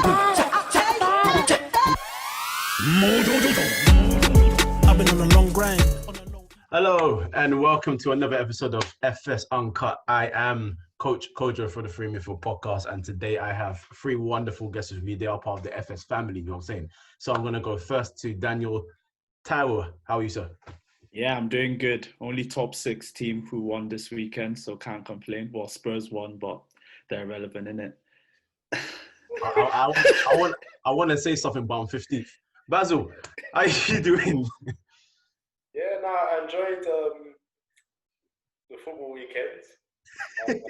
I've been on a long grind. Hello and welcome to another episode of FS Uncut. I am Coach Kojo for the Free Midfield Podcast, and today I have three wonderful guests with me. They are part of the FS family, you know what I'm saying? So I'm going to go first to Daniel Tower. How are you, sir? Yeah, I'm doing good. Only top six team who won this weekend, so can't complain. Well, Spurs won, but they're irrelevant, innit? I want to say something, but I'm 15th. Basil, how are you doing? Yeah, no, I enjoyed the football weekend. You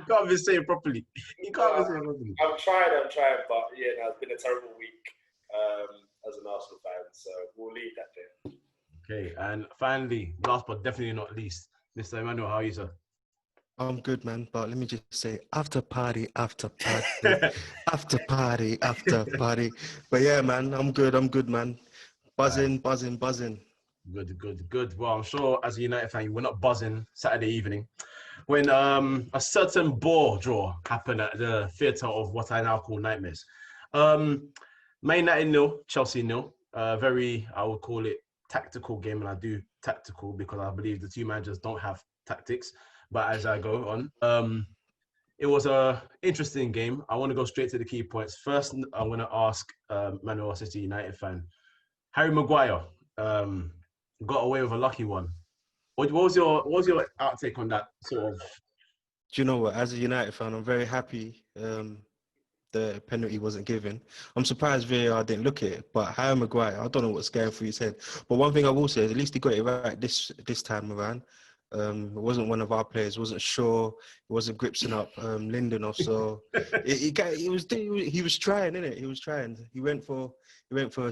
can't even say it properly. I'm trying, but yeah, no, it's been a terrible week as an Arsenal fan, so we'll leave that there. Okay, and finally, last but definitely not least, Mr. Emmanuel, how are you, sir? I'm good, man, but let me just say, after party, after party. But yeah, man, I'm good, man. Buzzing. Good. Well, I'm sure as a United fan, you were not buzzing Saturday evening when a certain ball draw happened at the theatre of what I now call nightmares. Man United 0, Chelsea 0. Very, I would call it tactical game, and I do tactical because I believe the two managers don't have tactics. But as I go on, it was a interesting game. I want to go straight to the key points. First, I'm going to ask Manuel City United fan, Harry Maguire got away with a lucky one. What was your outtake on that sort of? Do you know what? As a United fan, I'm very happy the penalty wasn't given. I'm surprised VAR didn't look at it. But Harry Maguire, I don't know what's going through his head. But one thing I will say is at least he got it right this time around. It wasn't one of our players. Wasn't sure. It wasn't Gripson up Lindelof. So he was trying, innit? He was trying. He went for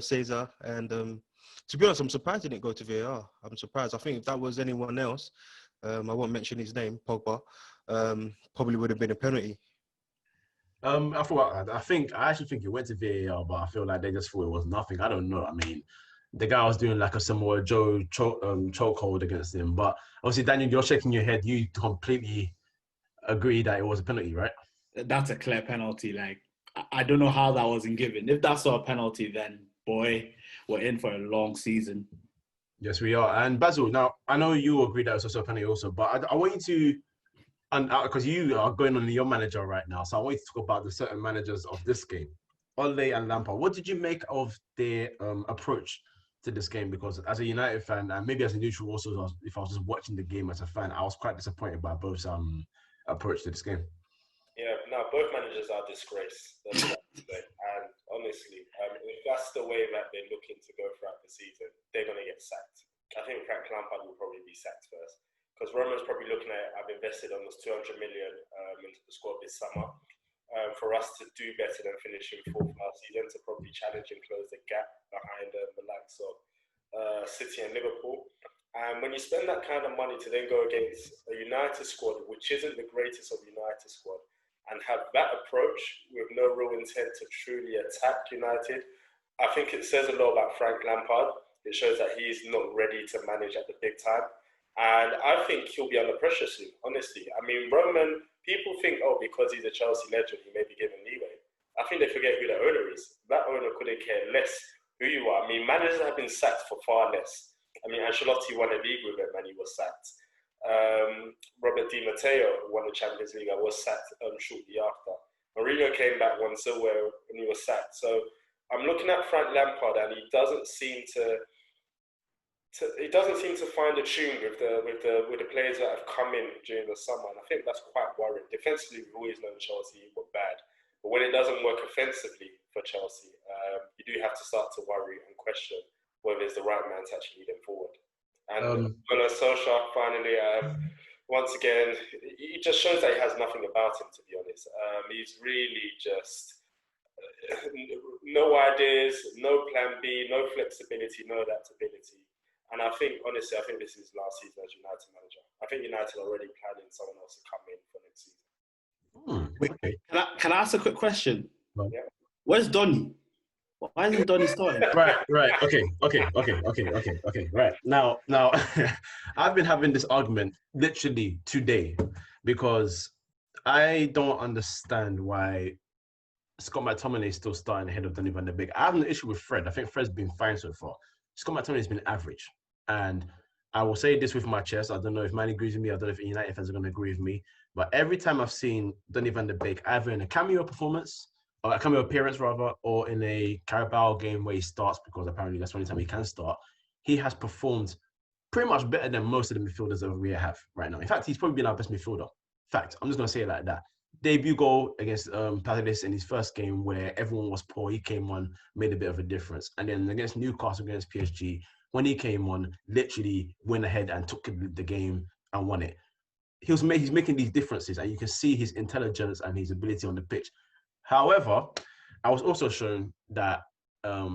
Cesar, and to be honest, I'm surprised he didn't go to VAR. I'm surprised. I think if that was anyone else, I won't mention his name, Pogba, probably would have been a penalty. I actually think it went to VAR, but I feel like they just thought it was nothing. I don't know. I mean, the guy was doing like a Samoa Joe chokehold against him. But obviously, Daniel, you're shaking your head. You completely agree that it was a penalty, right? That's a clear penalty. Like, I don't know how that wasn't given. If that's not a penalty, then, boy, we're in for a long season. Yes, we are. And Basil, now, I know you agree that it's also a penalty also, but I want you to, and because you are going on your manager right now, so I want you to talk about the certain managers of this game, Ole and Lampard. What did you make of their approach to this game? Because as a United fan, and maybe as a neutral also, if I was just watching the game as a fan, I was quite disappointed by both approach to this game. Yeah, no, both managers are a disgrace. And honestly, if that's the way that they're looking to go throughout the season, they're going to get sacked. I think Frank Lampard will probably be sacked first. Because Roman's probably looking at, I've invested almost 200 million into the squad this summer. For us to do better than finishing fourth last season, to probably challenge and close the gap behind the likes of City and Liverpool. And when you spend that kind of money to then go against a United squad, which isn't the greatest of United squad, and have that approach with no real intent to truly attack United, I think it says a lot about Frank Lampard. It shows that he's not ready to manage at the big time. And I think he'll be under pressure soon, honestly. I mean, Roman, people think, because he's a Chelsea legend, he may be given leeway. I think they forget who the owner is. That owner couldn't care less who you are. I mean, managers have been sacked for far less. I mean, Ancelotti won a league with him and he was sacked. Robert Di Matteo won the Champions League and was sacked shortly after. Mourinho came back, won silverware, and he was sacked. So I'm looking at Frank Lampard, and he doesn't seem to find a tune with the players that have come in during the summer, and I think that's quite worrying. Defensively, we've always known Chelsea were bad, but when it doesn't work offensively for Chelsea, you do have to start to worry and question whether it's the right man to actually lead them forward. And Solskjaer, finally, once again, he just shows that he has nothing about him, to be honest. He's really just no ideas, no plan B, no flexibility, no adaptability. And I think, honestly, this is last season as United manager. I think United are already planning someone else to come in for next season. Wait, can I ask a quick question? No. Yeah. Where's Donny? Why isn't Donny starting? Right. Okay. Right. Now, I've been having this argument literally today because I don't understand why Scott McTominay is still starting ahead of Donny van de Beek. I have an issue with Fred. I think Fred's been fine so far. Scott McTominay has been average. And I will say this with my chest. I don't know if Man agrees with me. I don't know if United fans are going to agree with me. But every time I've seen Donny van de Beek, either in a cameo performance, or a cameo appearance rather, or in a Carabao game where he starts, because apparently that's the only time he can start, he has performed pretty much better than most of the midfielders that we have right now. In fact, he's probably been our best midfielder. Fact, I'm just going to say it like that. Debut goal against Palace in his first game where everyone was poor. He came on, made a bit of a difference. And then against Newcastle, against PSG, when he came on, literally went ahead and took the game and won it. He's making these differences, and you can see his intelligence and his ability on the pitch. However, I was also shown that a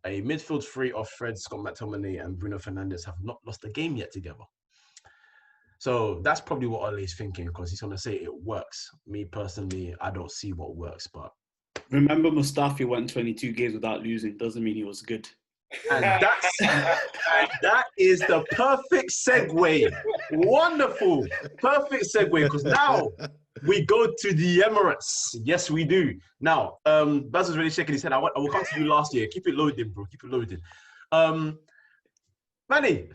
midfield three of Fred, Scott McTominay, and Bruno Fernandes have not lost a game yet together. So that's probably what Ole's thinking, because he's going to say it works. Me personally, I don't see what works, but... Remember, Mustafi went 22 games without losing. Doesn't mean he was good. And that is the perfect segue. Wonderful. Perfect segue, because now we go to the Emirates. Yes, we do. Now, Baz was really shaking his head. I will come to you last year. Keep it loaded, bro. Keep it loaded. Manny,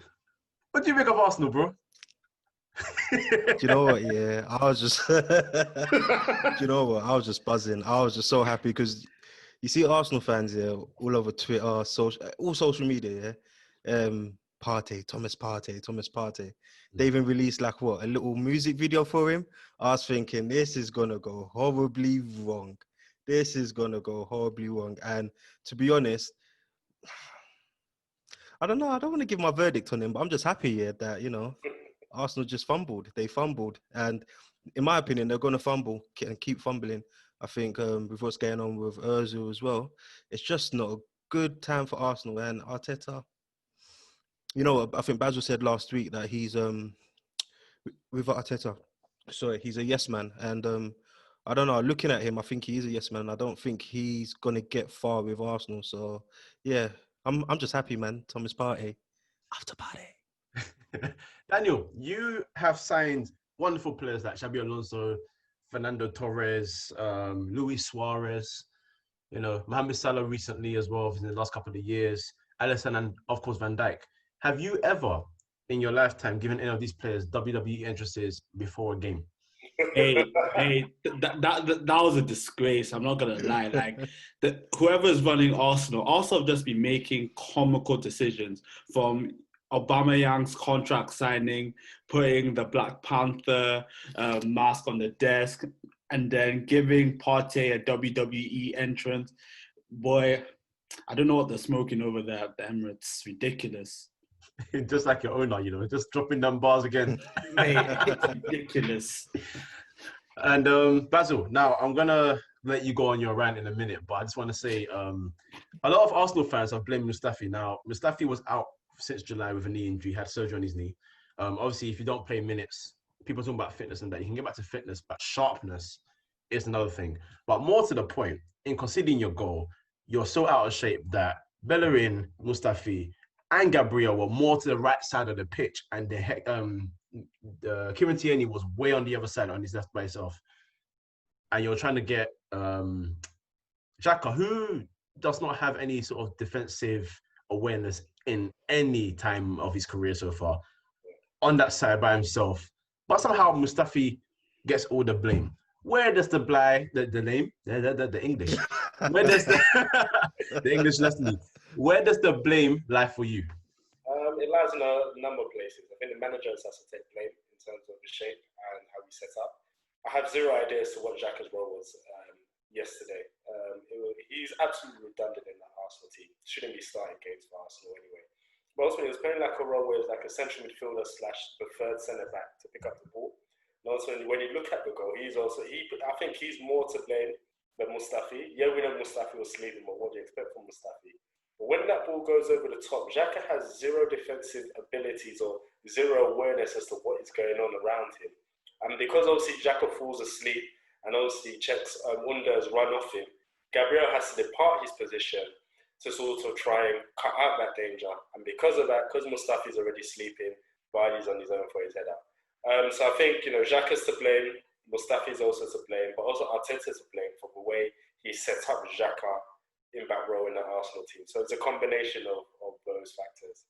what do you make of Arsenal, bro? Do you know what? Yeah, I was just. Do you know what? I was just buzzing. I was just so happy because you see Arsenal fans here all over Twitter, all social media. Yeah, Thomas Partey. They even released like what, a little music video for him. I was thinking this is gonna go horribly wrong. And to be honest, I don't know. I don't want to give my verdict on him, but I'm just happy that Arsenal just fumbled. They fumbled. And in my opinion, they're going to fumble and keep fumbling. I think with what's going on with Ozil as well, it's just not a good time for Arsenal. And Arteta, I think Basil said last week that he's, with Arteta, he's a yes man. And I don't know, looking at him, I think he is a yes man. I don't think he's going to get far with Arsenal. So, yeah, I'm just happy, man. Thomas Partey. After Partey. Daniel, you have signed wonderful players like Xabi Alonso, Fernando Torres, Luis Suarez, Mohamed Salah recently as well in the last couple of years, Alisson, and of course Van Dijk. Have you ever in your lifetime given any of these players WWE entrances before a game? Hey, that was a disgrace. I'm not gonna lie. Like, whoever's running Arsenal have just been making comical decisions, from Aubameyang's contract signing, putting the Black Panther mask on the desk, and then giving Partey a WWE entrance. Boy, I don't know what they're smoking over there at the Emirates. It's ridiculous. Just like your owner, just dropping them bars again. Mate, it's ridiculous. And Basil, now I'm gonna let you go on your rant in a minute, but I just want to say a lot of Arsenal fans have blamed Mustafi. Now, Mustafi was out since July with a knee injury, had surgery on his knee. Obviously, if you don't play minutes, people talk about fitness and that. You can get back to fitness, but sharpness is another thing. But more to the point, in conceding your goal, you're so out of shape that Bellerin, Mustafi, and Gabriel were more to the right side of the pitch, and Kieran Tierney was way on the other side on his left by himself. And you're trying to get Xhaka, who does not have any sort of defensive awareness in any time of his career so far, on that side by himself. But somehow Mustafi gets all the blame. Where does the English? Where does the English lesson? Where does the blame lie for you? It lies in a number of places. I think the manager has to take blame in terms of the shape and how he set up. I have zero idea as to what Xhaka's role was yesterday. He's absolutely redundant in that Arsenal team. Shouldn't be starting games for Arsenal anyway. But ultimately, he was playing like a role where he's like a central midfielder / the third centre back to pick up the ball. And also, when you look at the goal, I think he's more to blame than Mustafi. Yeah, we know Mustafi was sleeping, but what do you expect from Mustafi? But when that ball goes over the top, Xhaka has zero defensive abilities or zero awareness as to what is going on around him. And because obviously Xhaka falls asleep and obviously checks Under's run off him, Gabriel has to depart his position to sort of try and cut out that danger. And because of that, because Mustafi's already sleeping, Vardy's on his own for his head up. So I think, Xhaka's to blame. Mustafi's also to blame, but also Arteta to blame for the way he set up Xhaka in back row in the Arsenal team. So it's a combination of those factors.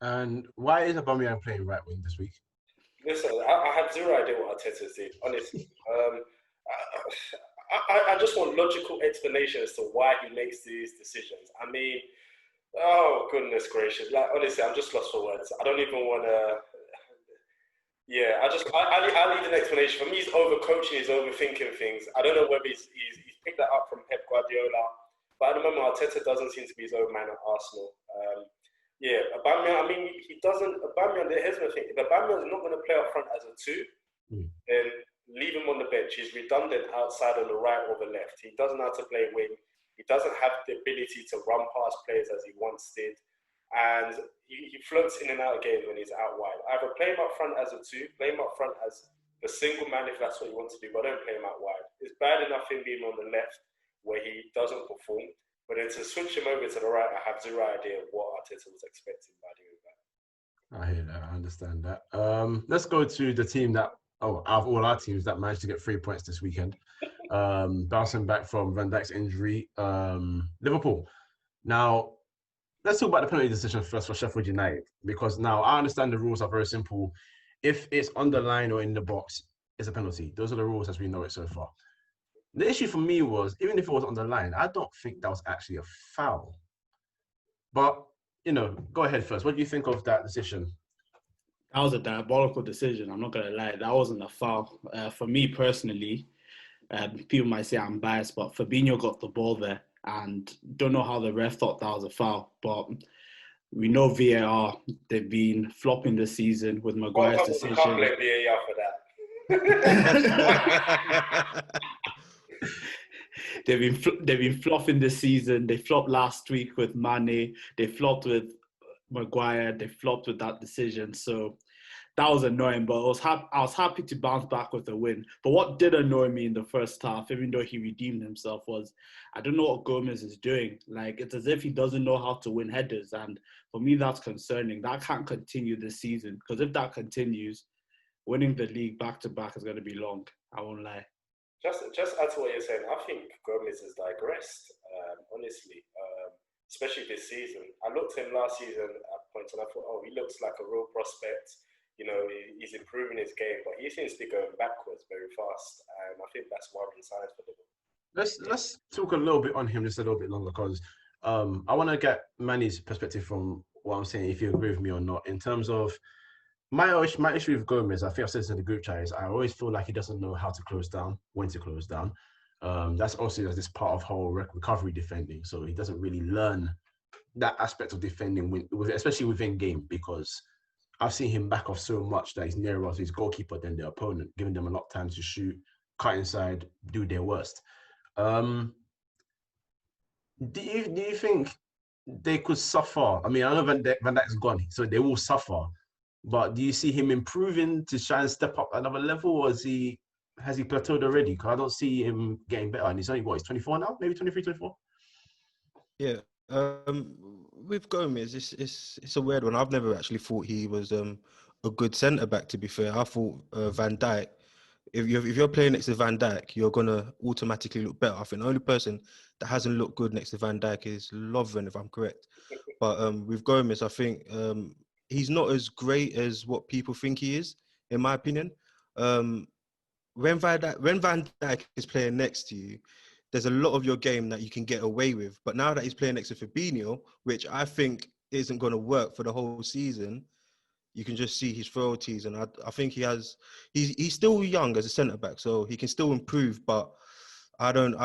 And why is Aubameyang playing right wing this week? Listen, I have zero idea what Arteta's doing, honestly. I just want logical explanations to why he makes these decisions. I mean, oh, goodness gracious. Like, honestly, I'm just lost for words. I don't even want to... Yeah, I need an explanation. For me, he's overcoaching, he's overthinking things. I don't know whether he's picked that up from Pep Guardiola, but at the moment, Arteta doesn't seem to be his own man at Arsenal. Yeah, Aubameyang, I mean, Aubameyang, here's the thing. If Aubameyang is not going to play up front as a 2, then leave him on the bench. He's redundant outside on the right or the left. He doesn't know how to play wing. He doesn't have the ability to run past players as he once did. And he floats in and out of games when he's out wide. Either play him up front as a 2, play him up front as a single man if that's what he wants to do, but don't play him out wide. It's bad enough him being on the left where he doesn't perform. But then to switch him over to the right, I have zero idea what Arteta was expecting by doing that. I hear that. I understand that. Let's go to the team that, out of all our teams that managed to get 3 points this weekend. Bouncing back from Van Dijk's injury. Liverpool. Now, let's talk about the penalty decision first for Sheffield United, because now I understand the rules are very simple. If it's on the line or in the box, it's a penalty. Those are the rules as we know it so far. The issue for me was, even if it was on the line, I don't think that was actually a foul. But, go ahead first. What do you think of that decision? That was a diabolical decision. I'm not going to lie. That wasn't a foul. For me personally, people might say I'm biased, but Fabinho got the ball there. And don't know how the ref thought that was a foul. But we know VAR, they've been flopping this season with Maguire's decision. I can't blame VAR for that. They've been flopping this season. They flopped last week with Mane. They flopped with Maguire. They flopped with that decision. So that was annoying. But I was happy to bounce back with a win. But what did annoy me in the first half, even though he redeemed himself, was I don't know what Gomez is doing. Like, it's as if he doesn't know how to win headers. And for me, that's concerning. That can't continue this season. Because if that continues, winning the league back-to-back is going to be long. I won't lie. Just add to what you're saying, I think Gomez has digressed, honestly, especially this season. I looked at him last season at points and I thought, he looks like a real prospect. He's improving his game, but he seems to be going backwards very fast. And I think that's worrying signs for Liverpool. Let's talk a little bit on him just a little bit longer, because I want to get Manny's perspective from what I'm saying, if you agree with me or not, in terms of my issue with Gomez. I think I've said this in the group chat, is I always feel like he doesn't know how to close down, when to close down. That's also this part of whole recovery defending. So he doesn't really learn that aspect of defending, especially within game, because I've seen him back off so much that he's nearer to his goalkeeper than their opponent, giving them a lot of time to shoot, cut inside, do their worst. Do you think they could suffer? I mean, I know Van Dijk's gone, so they will suffer. But do you see him improving to try and step up another level, or has he plateaued already? Because I don't see him getting better. And he's only, he's 24 now? Maybe 23, 24? Yeah. With Gomez, it's a weird one. I've never actually thought he was a good centre-back, to be fair. I thought Van Dijk, if you're playing next to Van Dijk, you're going to automatically look better. I think the only person that hasn't looked good next to Van Dijk is Lovren, if I'm correct. But with Gomez, I think he's not as great as what people think he is, in my opinion. When Van Dijk is playing next to you, there's a lot of your game that you can get away with. But now that he's playing next to Fabinho, which I think isn't going to work for the whole season, you can just see his frailties. And I think he's still young as a centre-back, so he can still improve. But I don't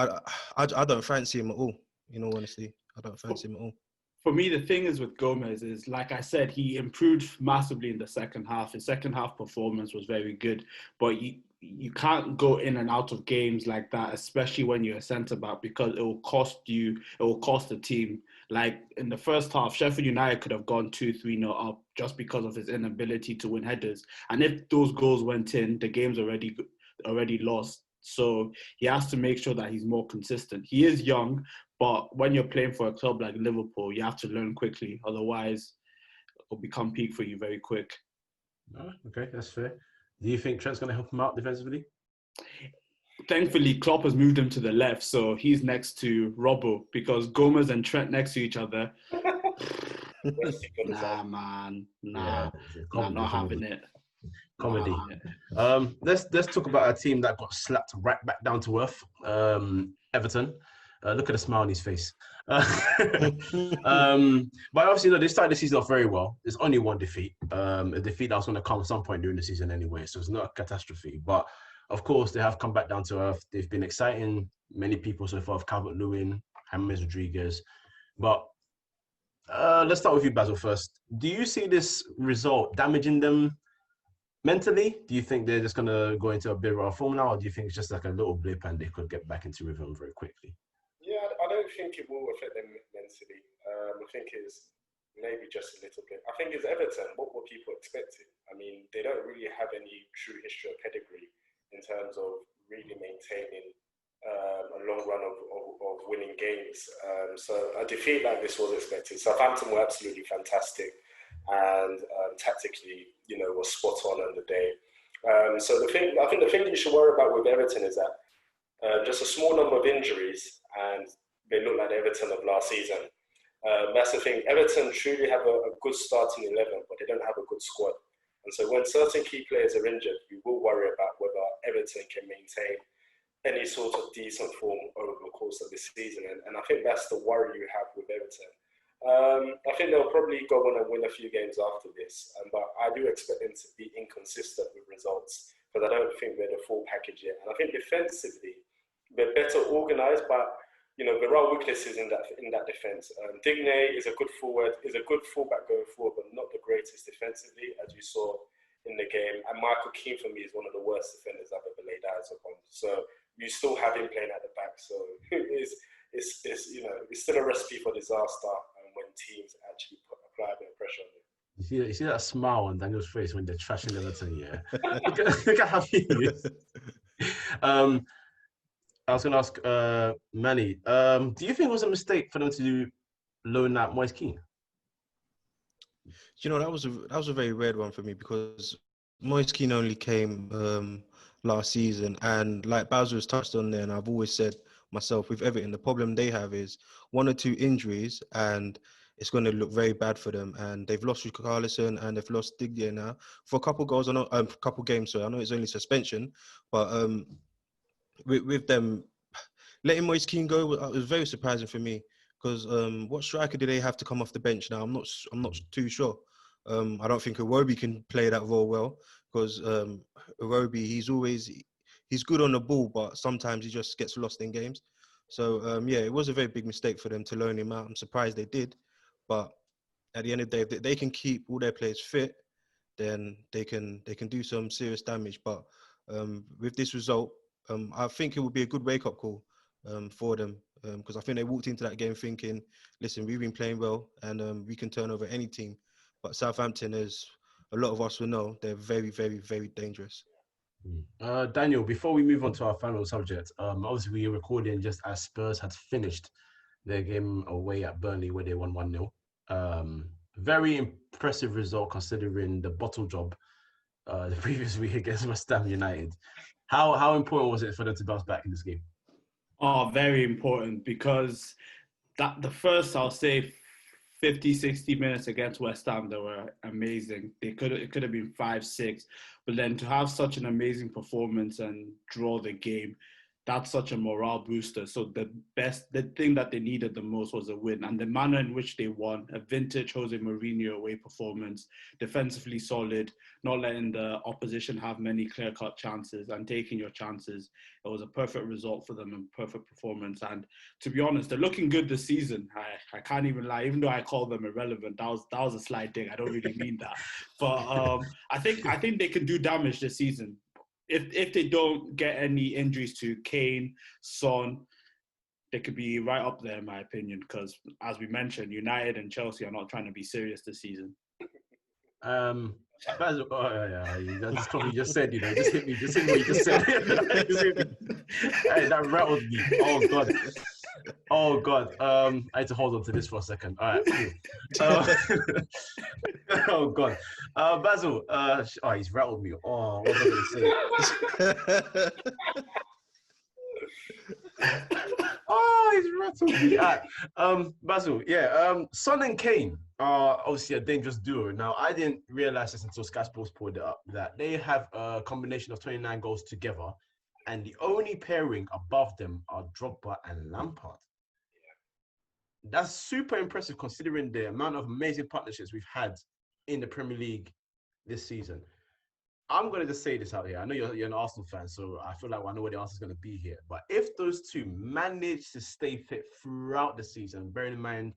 fancy him at all, in all honesty. I don't fancy him at all. For me, the thing is with Gomez is, like I said, he improved massively in the second half. His second half performance was very good, but you can't go in and out of games like that, especially when you're a centre-back, because it will cost the team. Like in the first half, Sheffield United could have gone 2-3-0 up just because of his inability to win headers. And if those goals went in, the game's already lost. So he has to make sure that he's more consistent. He is young, but when you're playing for a club like Liverpool, you have to learn quickly. Otherwise, it'll become peak for you very quick. Oh, okay, that's fair. Do you think Trent's going to help him out defensively? Thankfully, Klopp has moved him to the left, so he's next to Robbo, because Gomez and Trent next to each other. Nah, man. Nah, not having it. Comedy. Let's talk about a team that got slapped right back down to earth. Everton. Look at the smile on his face. But obviously, they started the season off very well. There's only one defeat. A defeat that was going to come at some point during the season anyway, so it's not a catastrophe. But of course, they have come back down to earth. They've been exciting many people so far, Calvert-Lewin, James Rodriguez. But let's start with you, Basil, first. Do you see this result damaging them mentally? Do you think they're just going to go into a bit of a form now, or do you think it's just like a little blip and they could get back into rhythm very quickly? Yeah, I don't think it will affect them mentally. I think it's maybe just a little bit. I think it's Everton. What were people expecting? I mean, they don't really have any true history or pedigree in terms of really maintaining a long run of winning games. So a defeat like this was expected. Southampton were absolutely fantastic and tactically, was spot on the day. So I think the thing you should worry about with Everton is that just a small number of injuries and they look like Everton of last season. That's the thing. Everton truly have a good starting 11, but they don't have a good squad. And so when certain key players are injured, you will worry about whether Everton can maintain any sort of decent form over the course of the season. And I think that's the worry you have with Everton. I think they'll probably go on and win a few games after this. But I do expect them to be inconsistent with results because I don't think they're the full package yet. And I think defensively, they're better organised, but there are weaknesses in that defence. Digne is a good fullback going forward, but not the greatest defensively, as you saw in the game. And Michael Kean, for me, is one of the worst defenders I've ever laid eyes upon. So you still have him playing at the back. So it's still a recipe for disaster when teams actually apply a bit of pressure on him. You see that smile on Daniel's face when they're trashing Everton, yeah? Look at how he is. I was going to ask Manny, do you think it was a mistake for them to loan out Moise Kean? That was a very weird one for me because Moise Kean only came last season, and like Basil has touched on there, and I've always said myself with Everton, the problem they have is 1 or 2 injuries, and it's going to look very bad for them. And they've lost Richarlison and they've lost Digne now for a couple goals, couple games. So I know it's only suspension, but with them letting Moise Kean go was very surprising for me because what striker do they have to come off the bench now? I'm not too sure. I don't think Iwobi can play that role well because Iwobi, he's good on the ball, but sometimes he just gets lost in games. So it was a very big mistake for them to loan him out. I'm surprised they did, but at the end of the day, if they can keep all their players fit, then they can do some serious damage. But with this result, I think it would be a good wake-up call for them because I think they walked into that game thinking, listen, we've been playing well and we can turn over any team. But Southampton, as a lot of us will know, they're very, very, very dangerous. Daniel, before we move on to our final subject, obviously we are recording just as Spurs had finished their game away at Burnley where they won 1-0. Very impressive result considering the bottle job the previous week against West Ham United. How important was it for them to bounce back in this game? Oh, very important because the first, I'll say, 50, 60 minutes against West Ham, they were amazing. It could have been 5-6, but then to have such an amazing performance and draw the game, that's such a morale booster. So the thing that they needed the most was a win, and the manner in which they won, a vintage Jose Mourinho away performance, defensively solid, not letting the opposition have many clear-cut chances and taking your chances. It was a perfect result for them and perfect performance. And to be honest, they're looking good this season. I can't even lie, even though I call them irrelevant. That was a slight dig. I don't really mean that, but I think they can do damage this season. If they don't get any injuries to Kane, Son, they could be right up there, in my opinion, because, as we mentioned, United and Chelsea are not trying to be serious this season. That's what you just said, just hit me. Just hit what you just said. Hey, that rattled me. Oh, God. Oh God. I had to hold on to this for a second. All right, cool. Uh, oh God. Basil. Oh, he's rattled me. Oh, what was I gonna say? Oh, he's rattled me. All right. Basil. Yeah. Son and Kane are obviously a dangerous duo. Now, I didn't realize this until Sky Sports pulled it up that they have a combination of 29 goals together, and the only pairing above them are Drogba and Lampard. That's super impressive considering the amount of amazing partnerships we've had in the Premier League this season. I'm going to just say this out here. I know you're an Arsenal fan, so I feel like I know what the answer is going to be here. But if those two manage to stay fit throughout the season, bearing in mind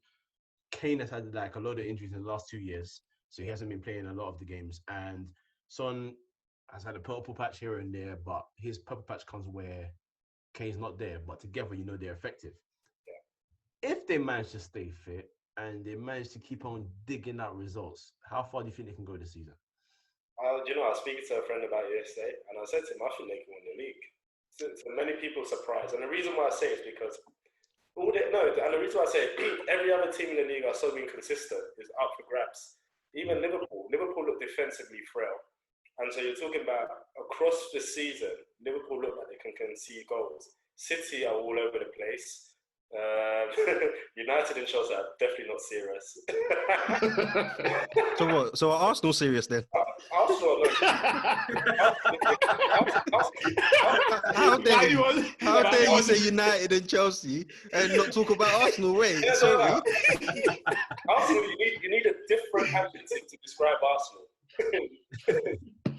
Kane has had like a lot of injuries in the last 2 years, so he hasn't been playing a lot of the games, and Son has had a purple patch here and there, but his purple patch comes where Kane's not there. But together, they're effective. If they manage to stay fit and they manage to keep on digging out results, how far do you think they can go this season? I was speaking to a friend about it yesterday, and I said to him, I think they can win the league. So many people are surprised, and the reason why I say it is because the reason why I say it, every other team in the league are so inconsistent. It's up for grabs. Even Liverpool look defensively frail, and so you're talking about across the season, Liverpool look like they can concede goals. City are all over the place. United and Chelsea are definitely not serious. So what? So are Arsenal serious then? Arsenal, How dare you say United and Chelsea and not talk about Arsenal? Wait, sorry. Arsenal, you need a different adjective to describe Arsenal.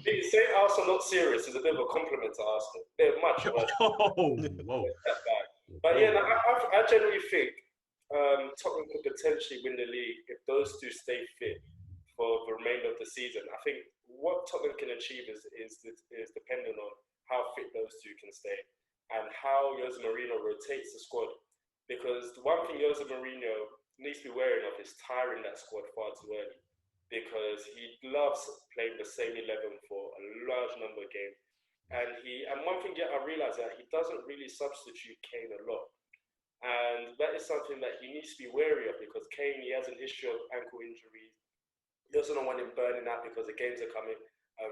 Saying Arsenal not serious is a bit of a compliment to Arsenal. They're much worse. Whoa. But yeah, I generally think Tottenham could potentially win the league if those two stay fit for the remainder of the season. I think what Tottenham can achieve is dependent on how fit those two can stay and how Jose Mourinho rotates the squad. Because the one thing Jose Mourinho needs to be wary of is tiring that squad far too early. Because he loves playing the same 11 for a large number of games. And one thing I realized that he doesn't really substitute Kane a lot. And that is something that he needs to be wary of because Kane, he has an issue of ankle injuries. He doesn't want him burning out because the games are coming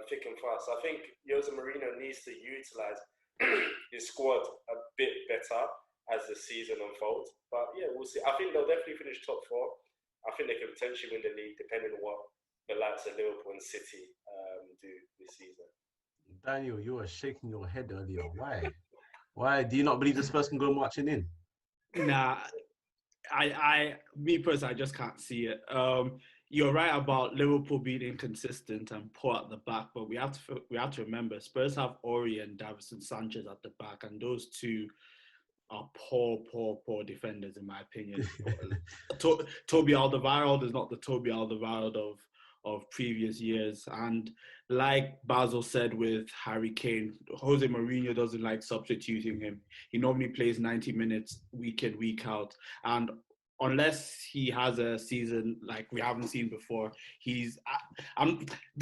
thick and fast. So I think Jose Mourinho needs to utilize his squad a bit better as the season unfolds. But yeah, we'll see. I think they'll definitely finish top 4. I think they can potentially win the league depending on what the likes of Liverpool and City do this season. Daniel, you were shaking your head earlier. Why? Why do you not believe the Spurs can go marching in? Nah, me personally, I just can't see it. You're right about Liverpool being inconsistent and poor at the back, but we have to remember Spurs have Ori and Davinson Sanchez at the back, and those two are poor defenders in my opinion. Toby Alderweireld is not the Toby Alderweireld of previous years, and like Basil said with Harry Kane, Jose Mourinho doesn't like substituting him. He normally plays 90 minutes week in, week out, and unless he has a season like we haven't seen before, this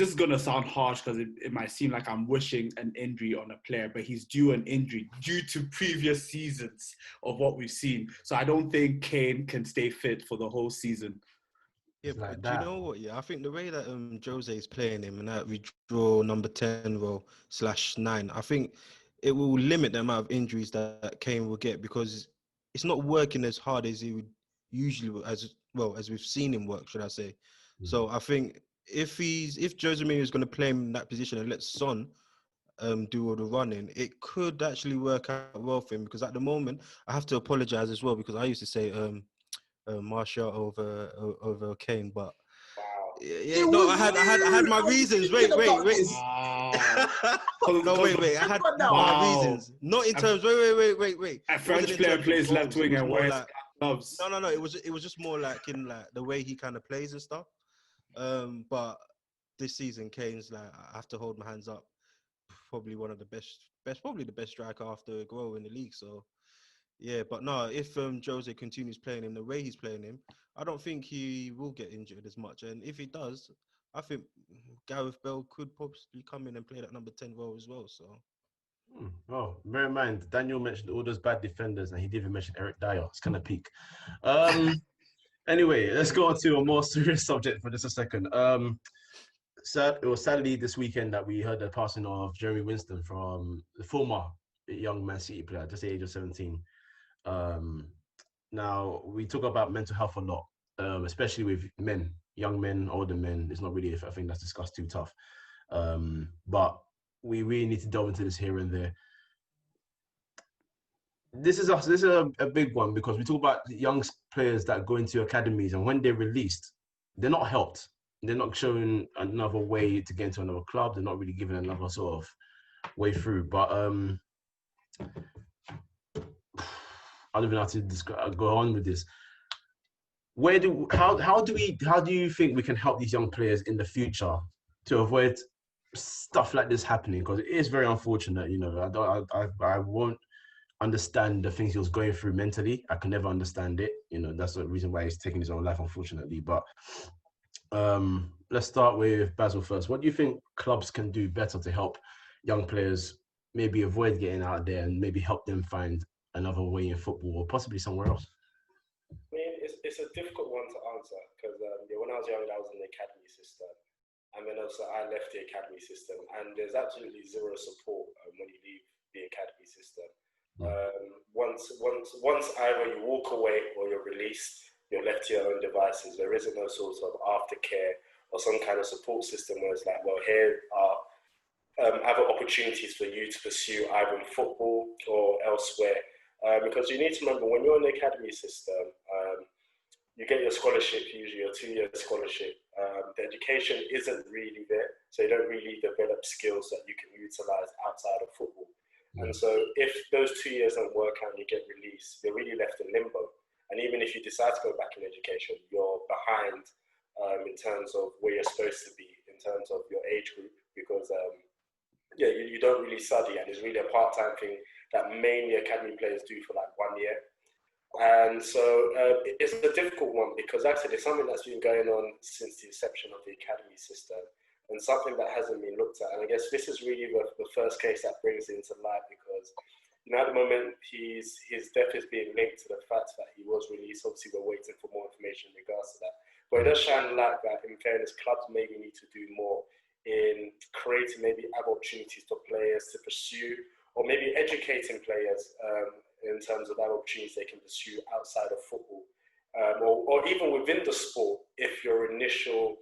is going to sound harsh because it might seem like I'm wishing an injury on a player, but he's due an injury due to previous seasons of what we've seen. So I don't think Kane can stay fit for the whole season. Yeah, but do you know what? Yeah, I think the way that Jose is playing him and that we draw number 10 role /9, I think it will limit the amount of injuries that Kane will get because it's not working as hard as he would usually as we've seen him work, should I say. Mm-hmm. So I think if Jose Mourinho is going to play him in that position and let Son do all the running, it could actually work out well for him because at the moment I have to apologize as well because I used to say Martial over Kane, but yeah, no, I had my reasons. Wait. Wow. No, wait. I had my reasons. Not in terms. Wait. A French player plays left wing and wears gloves. No. It was just more like in like the way he kind of plays and stuff. But this season, Kane's like I have to hold my hands up. Probably one of the best, probably the best striker after Aguero in the league. So. Yeah, but no, if Jose continues playing him the way he's playing him, I don't think he will get injured as much. And if he does, I think Gareth Bale could possibly come in and play that number 10 role as well. So, Oh, bear in mind, Daniel mentioned all those bad defenders, and he didn't even mention Eric Dyer. It's kind of peak. Anyway, let's go on to a more serious subject for just a second. It was sadly this weekend that we heard the passing of Jeremy Winston from the former young Man City player, just the age of 17. Um, Now, we talk about mental health a lot, especially with men, young men, older men. It's not really a thing that's discussed too tough. But we really need to delve into this here and there. This is a big one because we talk about young players that go into academies, and when they're released, they're not helped. They're not shown another way to get into another club. They're not really given another sort of way through. But I don't even know how to go on with this. How do you think we can help these young players in the future to avoid stuff like this happening? Because it is very unfortunate. I won't understand the things he was going through mentally. I can never understand it. That's the reason why he's taking his own life, unfortunately. But let's start with Basil first. What do you think clubs can do better to help young players maybe avoid getting out there and maybe help them find another way in football or possibly somewhere else? I mean, it's a difficult one to answer because when I was young, I was in the academy system, and then also I left the academy system, and there's absolutely zero support when you leave the academy system. Once either you walk away or you're released, you're left to your own devices. There isn't no sort of aftercare or some kind of support system where it's like, well, here are other opportunities for you to pursue either in football or elsewhere. Because you need to remember, when you're in the academy system, you get your scholarship, usually your 2-year scholarship. The education isn't really there, so you don't really develop skills that you can utilize outside of football. And so if those 2 years don't work out and you get released, you're really left in limbo. And even if you decide to go back in education, you're behind in terms of where you're supposed to be, in terms of your age group, because you don't really study, and it's really a part-time thing that mainly academy players do for like 1 year. And so it's a difficult one because actually it's something that's been going on since the inception of the academy system, and something that hasn't been looked at. And I guess this is really the first case that brings it into light because, at the moment, his death is being linked to the fact that he was released. Obviously, we're waiting for more information in regards to that. But it does shine light that, in fairness, clubs maybe need to do more in creating maybe other opportunities for players to pursue, or maybe educating players in terms of other opportunities they can pursue outside of football. Or even within the sport, if your initial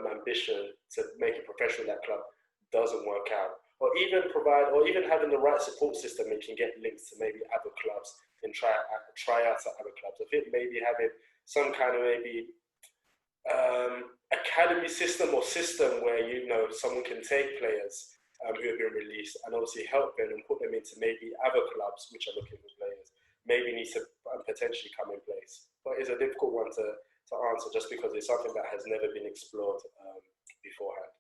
ambition to make it professional in that club doesn't work out, or even having the right support system, it can get links to maybe other clubs and try out at other clubs. I think maybe having some kind of maybe academy system or system where someone can take players who have been released and obviously help them and put them into maybe other clubs which are looking for players, maybe needs to potentially come in place. But it's a difficult one to answer just because it's something that has never been explored beforehand.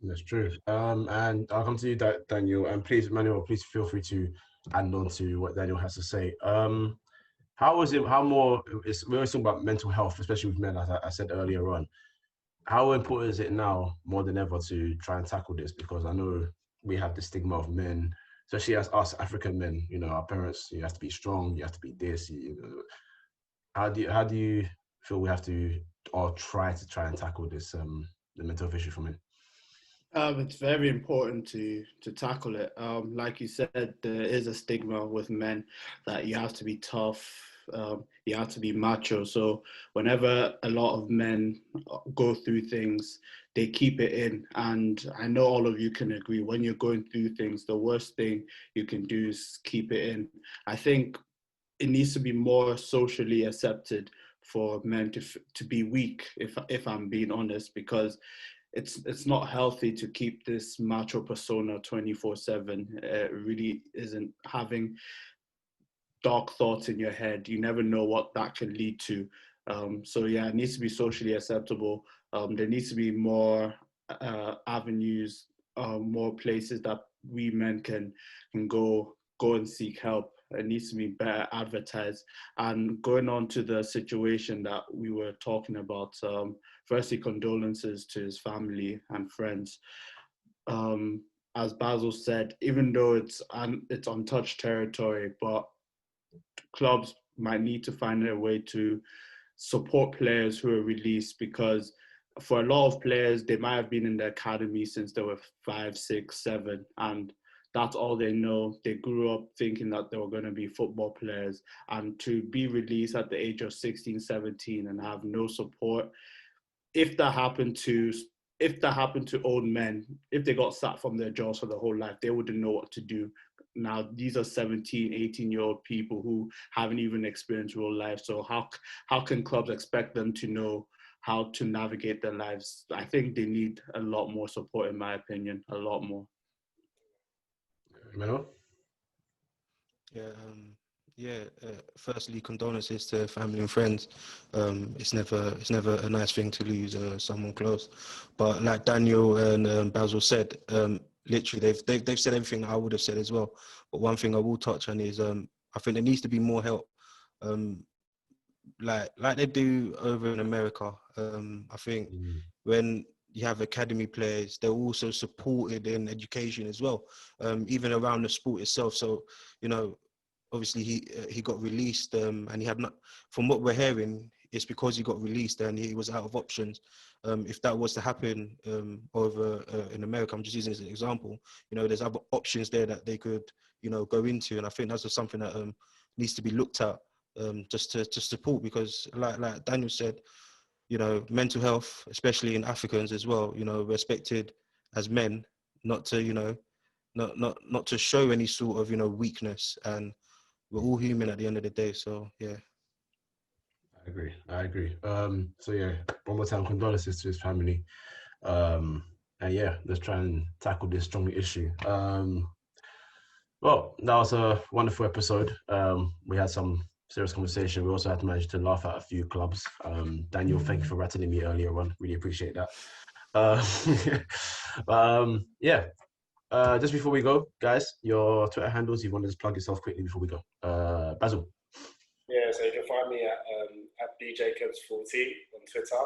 That's true. And I'll come to you, Daniel. And please, Manuel, please feel free to add on to what Daniel has to say. How is it? We're always talking about mental health, especially with men, as I said earlier on. How important is it now more than ever to try and tackle this? Because I know we have the stigma of men, especially as us African men. Our parents, you have to be strong, you have to be this. How do you feel we have to or try and tackle this the mental health issue for men? It's very important to tackle it. Like you said, there is a stigma with men that you have to be tough, you have to be macho. So whenever a lot of men go through things, they keep it in. And I know all of you can agree, when you're going through things, the worst thing you can do is keep it in. I think it needs to be more socially accepted for men to be weak, if I'm being honest, because it's not healthy to keep this macho persona 24/7. It really isn't. Having dark thoughts in your head, you never know what that can lead to. So yeah, it needs to be socially acceptable. There needs to be more avenues, more places that we men can go and seek help. It needs to be better advertised. And going on to the situation that we were talking about, firstly, condolences to his family and friends. as Basil said, even though it's untouched territory, but clubs might need to find a way to support players who are released, because for a lot of players, they might have been in the academy since they were 5, 6, 7, and that's all they know. They grew up thinking that they were going to be football players, and to be released at the age of 16, 17 and have no support, if that happened to old men, if they got sacked from their jobs for their whole life, they wouldn't know what to do. Now, these are 17, 18-year-old people who haven't even experienced real life. So how can clubs expect them to know how to navigate their lives? I think they need a lot more support, in my opinion, a lot more. Melo? Firstly, condolences to family and friends. It's never a nice thing to lose someone close. But like Daniel and Basil said, literally they've said everything I would have said as well. But one thing I will touch on is I think there needs to be more help, like they do over in America. I think when you have academy players, they're also supported in education as well, even around the sport itself. So, you know, obviously he got released, and he had not. From what we're hearing, it's because he got released and he was out of options. If that was to happen over in America, I'm just using this as an example. You know, there's other options there that they could, you know, go into, and I think that's just something that needs to be looked at, just to support, because like Daniel said, you know, mental health, especially in Africans as well, you know, respected as men, not to, you know, not to show any sort of, you know, weakness, and we're all human at the end of the day. So yeah. I agree. So yeah, one more time, condolences to his family. And yeah, let's try and tackle this strong issue. Well, that was a wonderful episode. We had some serious conversation. We also had to manage to laugh at a few clubs. Daniel, thank you for rattling me earlier on. Really appreciate that. Yeah. Just before we go, guys, your Twitter handles, you want to just plug yourself quickly before we go. Basil. Yeah, so you can find me at bjacobs14 on Twitter.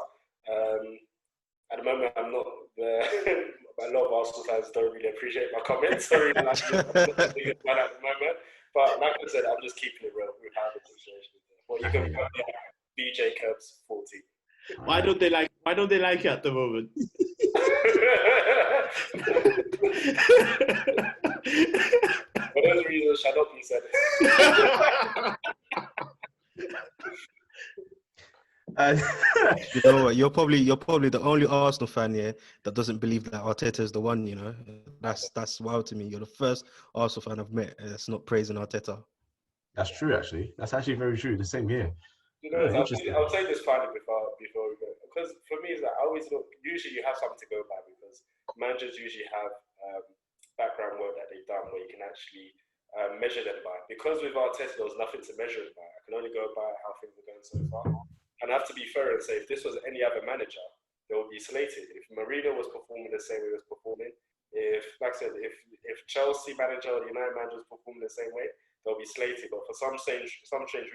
At the moment, I'm not a lot of Arsenal fans don't really appreciate my comments. So really like I'm not the biggest fan at the moment. But like I said, I'm just keeping it real with how the situation is. Well, you can find me at bjacobs14. Why don't they like it at the moment? For those reasons, shall not be said. You know what? You're probably the only Arsenal fan here that doesn't believe that Arteta is the one. You know, that's wild to me. You're the first Arsenal fan I've met that's not praising Arteta. That's true, actually. That's actually very true. The same here. You know, I'll say this finally before we go, because for me, it's like I always look. Usually, you have something to go by because managers usually have background work that they've done where you can actually measure them by. Because with Arteta, there was nothing to measure it by. I can only go by how things are going so far. And I have to be fair and say, if this was any other manager, they would be slated. If Mourinho was performing the same way he was performing, if Chelsea manager or the United manager was performing the same way, they'll be slated. But for some strange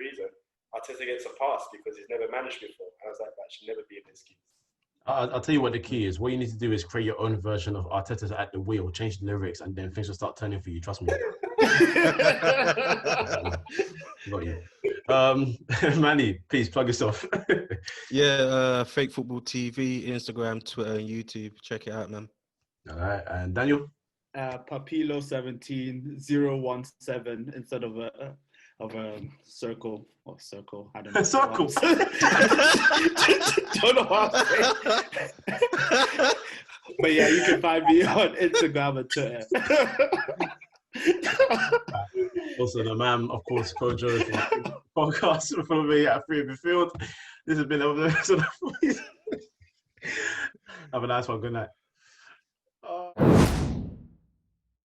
reason, Arteta gets a pass because he's never managed before. I was like, that should never be an excuse. I'll tell you what the key is. What you need to do is create your own version of Arteta's at the wheel, change the lyrics, and then things will start turning for you. Trust me. Got you. Manny, please plug yourself. Yeah, Fake Football TV, Instagram, Twitter, and YouTube. Check it out, man. All right, and Daniel? Papilo17017 instead of a circle or circle. I don't know. Circle. Don't know what I'm saying. But yeah, you can find me on Instagram and Twitter. Also, the man, of course, Kojo from the podcast from me at Free Field. This has been another episode of Have a nice one. Good night.